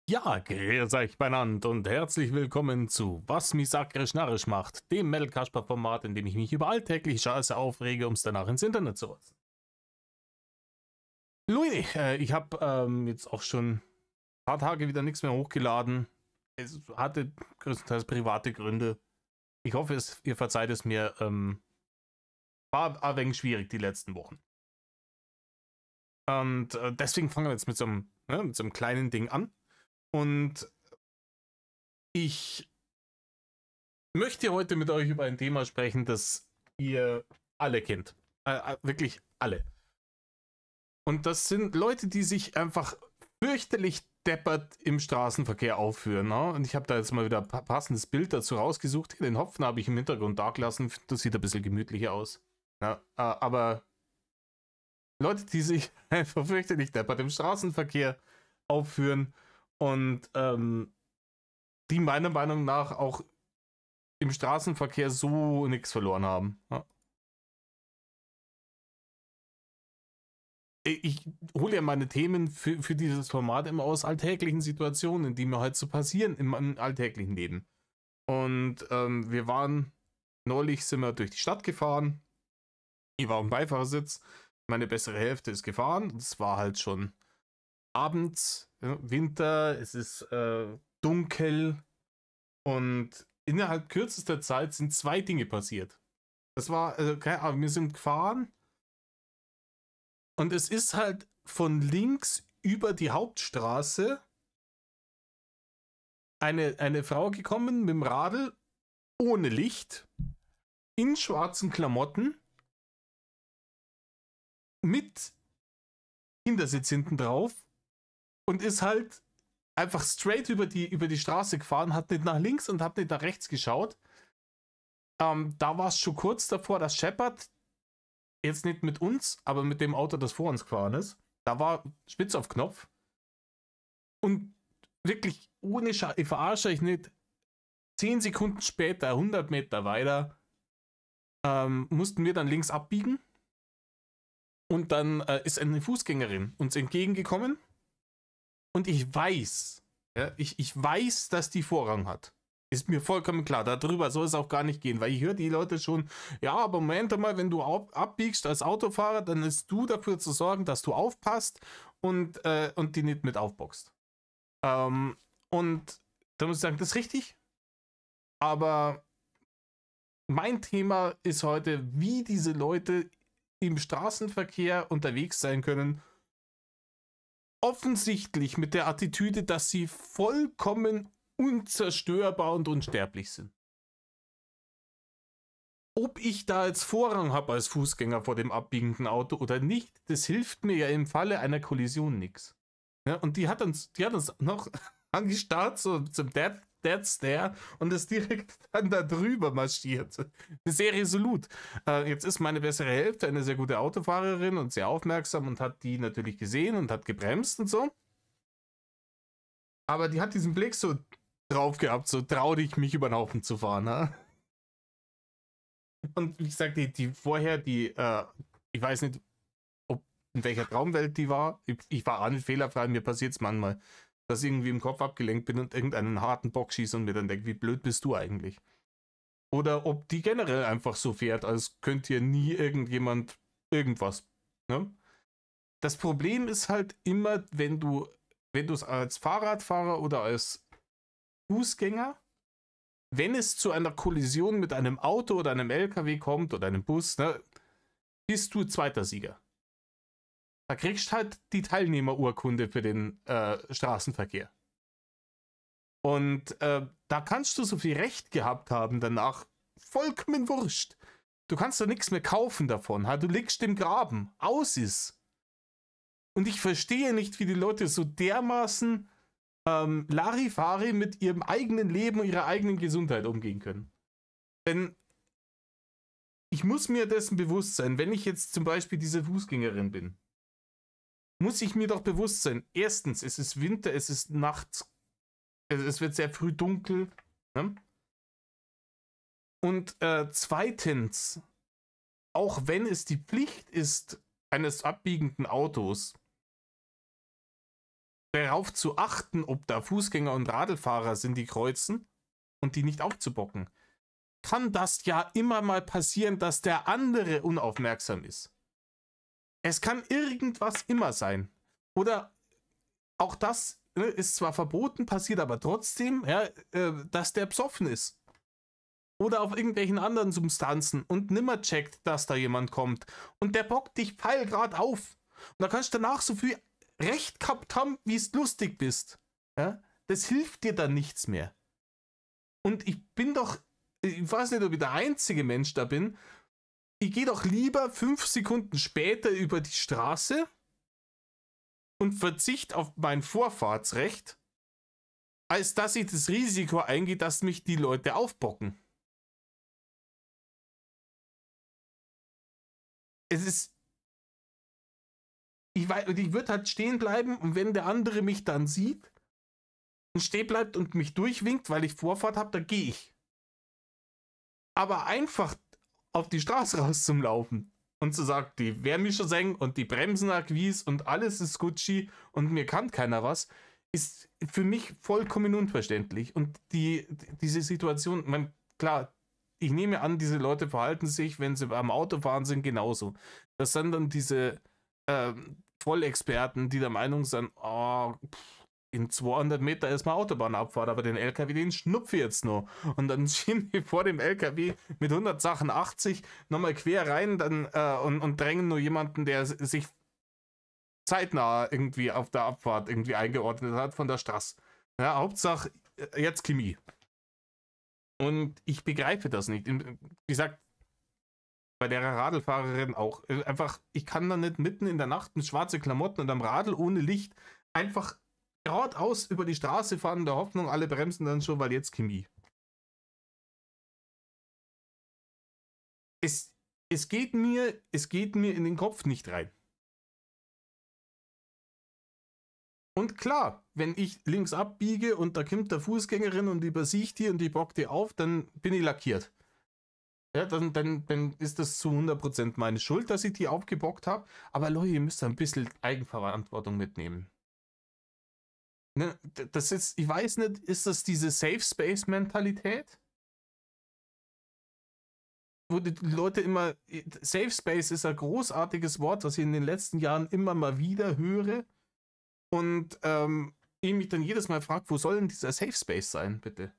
Ja, grüß euch beieinander und herzlich willkommen zu Was mich sakrisch narrisch macht, dem Metal Kasper Format, in dem ich mich über alltägliche Scheiße aufrege, um es danach ins Internet zu rotzen. Louis, ich habe jetzt auch schon ein paar Tage wieder nichts mehr hochgeladen. Es hatte größtenteils private Gründe. Ich hoffe, ihr verzeiht es mir. War ein wenig schwierig die letzten Wochen. Und deswegen fangen wir jetzt mit so einem kleinen Ding an. Und ich möchte heute mit euch über ein Thema sprechen, das ihr alle kennt. Wirklich alle. Und das sind Leute, die sich einfach fürchterlich deppert im Straßenverkehr aufführen. Ne? Und ich habe da jetzt mal wieder ein passendes Bild dazu rausgesucht. Den Hopfen habe ich im Hintergrund da gelassen. Das sieht ein bisschen gemütlicher aus. Ja, aber Leute, die sich einfach fürchterlich deppert im Straßenverkehr aufführen und die meiner Meinung nach auch im Straßenverkehr so nichts verloren haben. Ja. Ich hole ja meine Themen für dieses Format immer aus alltäglichen Situationen, die mir halt so passieren im alltäglichen Leben. Und wir waren neulich sind wir durch die Stadt gefahren. Ich war am Beifahrersitz. Meine bessere Hälfte ist gefahren. Es war halt schon abends, ja, Winter, es ist dunkel und innerhalb kürzester Zeit sind zwei Dinge passiert. Das war, keine Ahnung, wir sind gefahren. Und es ist halt von links über die Hauptstraße eine Frau gekommen mit dem Radl ohne Licht, in schwarzen Klamotten, mit Kindersitz hinten drauf und ist halt einfach straight über die Straße gefahren, hat nicht nach links und hat nicht nach rechts geschaut. Da war es schon kurz davor, dass Shepard, jetzt nicht mit uns, aber mit dem Auto, das vor uns gefahren ist, da war spitz auf Knopf. Und wirklich ohne ich verarsche euch nicht, 10 Sekunden später, 100 Meter weiter, mussten wir dann links abbiegen. Und dann ist eine Fußgängerin uns entgegengekommen. Und ich weiß, ja, ich weiß, dass die Vorrang hat. Ist mir vollkommen klar. Darüber soll es auch gar nicht gehen, weil ich höre die Leute schon, ja, aber Moment mal, wenn du abbiegst als Autofahrer, dann ist du dafür zu sorgen, dass du aufpasst und die nicht mit aufboxt. Und da muss ich sagen, das ist richtig. Aber mein Thema ist heute, wie diese Leute im Straßenverkehr unterwegs sein können. Offensichtlich mit der Attitüde, dass sie vollkommen unzerstörbar und unsterblich sind. Ob ich da jetzt Vorrang habe als Fußgänger vor dem abbiegenden Auto oder nicht, das hilft mir ja im Falle einer Kollision nichts. Ja, und die hat uns noch angestarrt, so zum Dead Stare und ist direkt dann da drüber marschiert. Sehr resolut. Jetzt ist meine bessere Hälfte eine sehr gute Autofahrerin und sehr aufmerksam und hat die natürlich gesehen und hat gebremst und so. Aber die hat diesen Blick so drauf gehabt, so trau dich, mich über den Haufen zu fahren. Ne? Und wie gesagt, die vorher, ich weiß nicht, in welcher Traumwelt die war. Ich war auch nicht fehlerfrei, mir passiert es manchmal, dass ich irgendwie im Kopf abgelenkt bin und irgendeinen harten Bock schieße und mir dann denke, wie blöd bist du eigentlich? Oder ob die generell einfach so fährt, als könnte hier nie irgendjemand irgendwas. Ne? Das Problem ist halt immer, wenn du es als Fahrradfahrer oder als Fußgänger, wenn es zu einer Kollision mit einem Auto oder einem LKW kommt oder einem Bus, ne, bist du zweiter Sieger. Da kriegst du halt die Teilnehmerurkunde für den Straßenverkehr. Und da kannst du so viel Recht gehabt haben danach. Vollkommen wurscht. Du kannst da nichts mehr kaufen davon. Du liegst im Graben. Aus ist. Und ich verstehe nicht, wie die Leute so dermaßen Larifari mit ihrem eigenen Leben und ihrer eigenen Gesundheit umgehen können. Denn ich muss mir dessen bewusst sein, wenn ich jetzt zum Beispiel diese Fußgängerin bin, muss ich mir doch bewusst sein, erstens, es ist Winter, es ist nachts, es wird sehr früh dunkel. Ne? Und zweitens, auch wenn es die Pflicht ist eines abbiegenden Autos, darauf zu achten, ob da Fußgänger und Radlfahrer sind, die kreuzen und die nicht aufzubocken, kann das ja immer mal passieren, dass der andere unaufmerksam ist. Es kann irgendwas immer sein. Oder auch das ist zwar verboten, passiert aber trotzdem, ja, dass der besoffen ist. Oder auf irgendwelchen anderen Substanzen und nimmer checkt, dass da jemand kommt. Und der bockt dich pfeilgrad auf. Und da kannst du danach so viel Recht gehabt haben, wie es lustig bist. Ja? Das hilft dir dann nichts mehr. Und ich weiß nicht, ob ich der einzige Mensch da bin, ich gehe doch lieber 5 Sekunden später über die Straße und verzichte auf mein Vorfahrtsrecht, als dass ich das Risiko eingehe, dass mich die Leute aufbocken. Es ist, ich würde halt stehen bleiben und wenn der andere mich dann sieht und stehen bleibt und mich durchwinkt, weil ich Vorfahrt habe, dann gehe ich. Aber einfach auf die Straße rauszulaufen und zu sagen, die werden mich schon sehen und die bremsen Acquis und alles ist Gucci und mir kann keiner was, ist für mich vollkommen unverständlich. Und diese Situation, klar, ich nehme an, diese Leute verhalten sich, wenn sie am Auto fahren sind, genauso. Das sind dann diese Vollexperten, die der Meinung sind, oh, in 200 Meter ist mal Autobahnabfahrt, aber den LKW, den schnupfe ich jetzt noch. Und dann schieben die vor dem LKW mit 180 nochmal quer rein und drängen nur jemanden, der sich zeitnah irgendwie auf der Abfahrt irgendwie eingeordnet hat von der Straße. Ja, Hauptsache, jetzt Chemie. Und ich begreife das nicht. Wie gesagt, bei der Radlfahrerin auch. Einfach, ich kann da nicht mitten in der Nacht mit schwarzen Klamotten und am Radl ohne Licht einfach geradeaus über die Straße fahren, in der Hoffnung, alle bremsen dann schon, weil jetzt Chemie. Es geht mir in den Kopf nicht rein. Und klar, wenn ich links abbiege und da kommt der Fußgängerin und übersieht die und die bockt die auf, dann bin ich lackiert. Ja, dann ist das zu 100% meine Schuld, dass ich die aufgebockt habe. Aber Leute, ihr müsst ein bisschen Eigenverantwortung mitnehmen. Ne, das ist, ich weiß nicht, ist das diese Safe Space Mentalität? Wo die Leute immer, Safe Space ist ein großartiges Wort, was ich in den letzten Jahren immer mal wieder höre. Und ich mich dann jedes Mal frage, wo soll denn dieser Safe Space sein, bitte?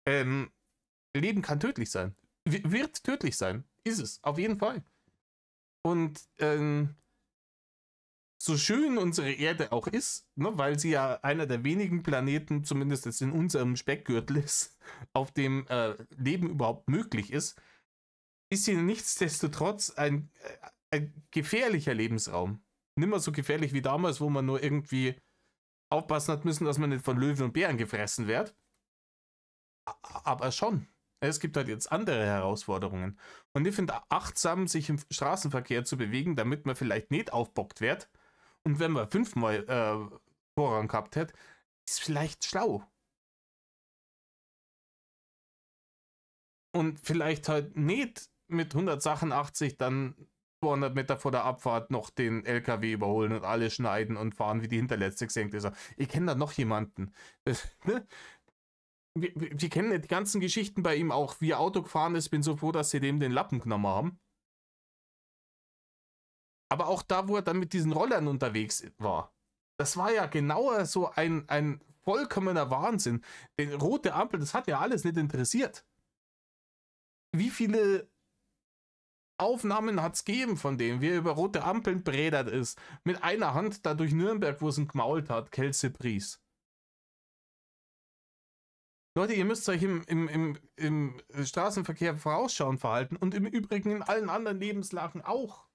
Leben kann tödlich sein. Wird tödlich sein. Ist es, auf jeden Fall. Und so schön unsere Erde auch ist, ne, weil sie ja einer der wenigen Planeten, zumindest jetzt in unserem Speckgürtel ist, auf dem Leben überhaupt möglich ist sie nichtsdestotrotz ein gefährlicher Lebensraum. Nimmer so gefährlich wie damals, wo man nur irgendwie aufpassen hat müssen, dass man nicht von Löwen und Bären gefressen wird. Aber schon. Es gibt halt jetzt andere Herausforderungen. Und ich finde achtsam, sich im Straßenverkehr zu bewegen, damit man vielleicht nicht aufbockt wird. Und wenn man 5-mal Vorrang gehabt hat, ist vielleicht schlau. Und vielleicht halt nicht mit 180 dann 200 Meter vor der Abfahrt noch den LKW überholen und alle schneiden und fahren wie die hinterletzte gesenkt ist. Ich kenne da noch jemanden. Wir kennen die ganzen Geschichten bei ihm auch, wie er Auto gefahren ist. Bin so froh, dass sie dem den Lappen genommen haben. Aber auch da, wo er dann mit diesen Rollern unterwegs war, das war ja genauer so ein vollkommener Wahnsinn. Die rote Ampel, das hat ja alles nicht interessiert. Wie viele Aufnahmen hat es gegeben von dem, wie er über rote Ampeln brädert ist, mit einer Hand da durch Nürnberg, wo es ihn gemault hat, Kelsey Pries. Leute, ihr müsst euch im Straßenverkehr vorausschauend verhalten und im Übrigen in allen anderen Lebenslagen auch.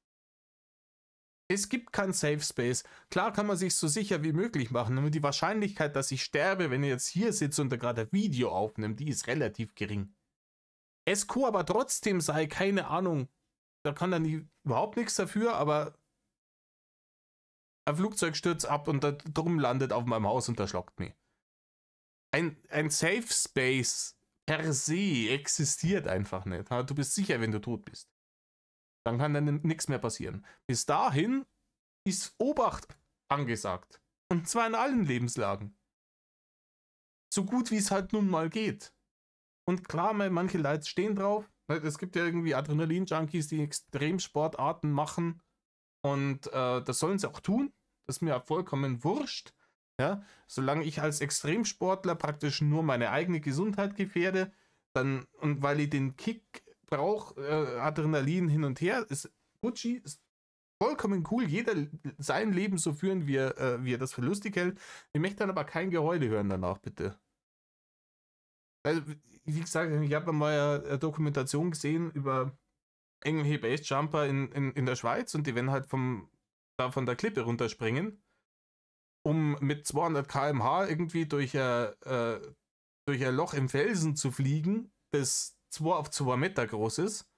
Es gibt keinen Safe Space. Klar kann man sich so sicher wie möglich machen, aber die Wahrscheinlichkeit, dass ich sterbe, wenn ich jetzt hier sitze und da gerade ein Video aufnehme, die ist relativ gering. Es kann aber trotzdem sei, keine Ahnung, da kann dann überhaupt nichts dafür, aber ein Flugzeug stürzt ab und da drum landet auf meinem Haus und erschlockt mich. Ein Safe Space per se existiert einfach nicht. Du bist sicher, wenn du tot bist. Dann kann dann nichts mehr passieren. Bis dahin ist Obacht angesagt. Und zwar in allen Lebenslagen. So gut wie es halt nun mal geht. Und klar, manche Leute stehen drauf. Es gibt ja irgendwie Adrenalin-Junkies, die Extremsportarten machen. Und das sollen sie auch tun. Das ist mir vollkommen wurscht. Ja? Solange ich als Extremsportler praktisch nur meine eigene Gesundheit gefährde, dann, und weil ich den Kick brauche, Adrenalin hin und her, ist Gucci, ist vollkommen cool. Jeder sein Leben so führen, wie er das für lustig hält. Ich möchte dann aber kein Geheule hören danach, bitte. Also, wie gesagt, ich habe mal eine Dokumentation gesehen über irgendwelche Basejumper in der Schweiz und die werden halt von der Klippe runterspringen, um mit 200 km/h irgendwie durch ein Loch im Felsen zu fliegen, das 2 auf 2 Meter groß ist,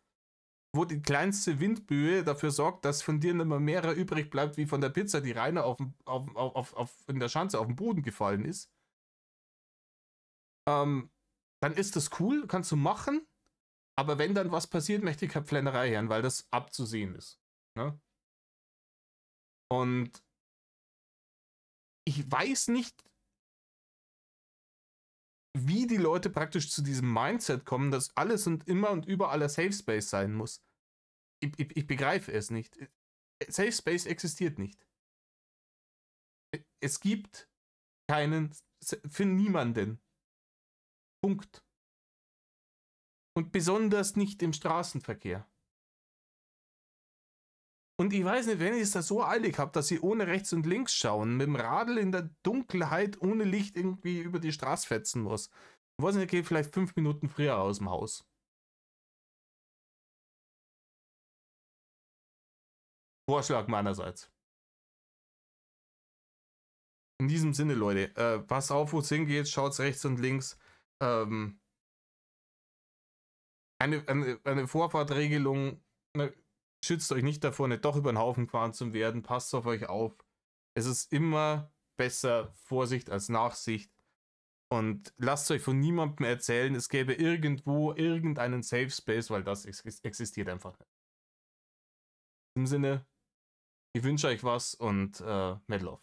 wo die kleinste Windböe dafür sorgt, dass von dir nicht mehr mehr übrig bleibt, wie von der Pizza, die reiner in der Schanze auf den Boden gefallen ist. Dann ist das cool, kannst du machen, aber wenn dann was passiert, möchte ich keine Flennerei hören, weil das abzusehen ist. Ne? Und ich weiß nicht, wie die Leute praktisch zu diesem Mindset kommen, dass alles und immer und überall ein Safe Space sein muss. Ich begreife es nicht. Safe Space existiert nicht. Es gibt keinen für niemanden. Punkt. Und besonders nicht im Straßenverkehr. Und ich weiß nicht, wenn ich es da so eilig habe, dass ich ohne rechts und links schauen, mit dem Radl in der Dunkelheit ohne Licht irgendwie über die Straße fetzen muss. Ich weiß nicht, ich gehe vielleicht 5 Minuten früher aus dem Haus. Vorschlag meinerseits. In diesem Sinne, Leute, passt auf, wo es hingeht, schaut rechts und links. Eine Vorfahrtregelung, ne, schützt euch nicht davor, nicht doch über den Haufen gefahren zu werden. Passt auf euch auf. Es ist immer besser Vorsicht als Nachsicht. Und lasst euch von niemandem erzählen, es gäbe irgendwo irgendeinen Safe Space, weil das existiert einfach nicht. In diesem Sinne, ich wünsche euch was und Mad Love.